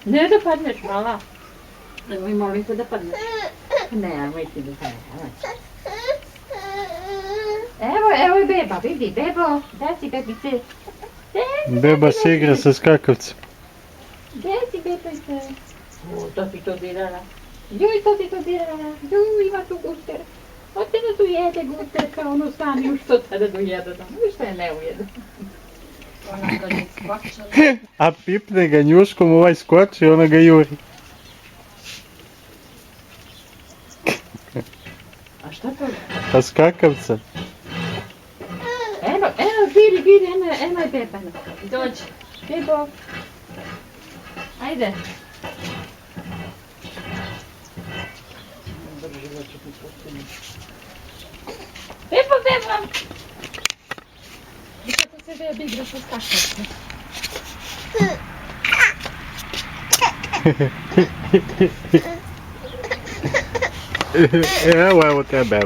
Nie dopadniesz, mala. Mój mały to dopadnie. Nie, mój ty dopadnie. Evo, beba, vidi, bebo. Gdje si, bebice? Beba se igra sa skakavcem. Gdje si, bebice? O, to si to dirala. Juj, to si to dirala. Juj, ima tu guster. Hoće da dojede guster kao ono sami, još to sada dojede. Ništa je ne ujede. Ona ga ne skočila. A pipne ga njuškom, ovaj skoči, ona ga juri. A šta to? Pa skakavca. Evo, vidi, eno je beba. Dođi. Bebo. Ajde. Bebo. I kako se beba igra sa skakavcem. Evo tebe.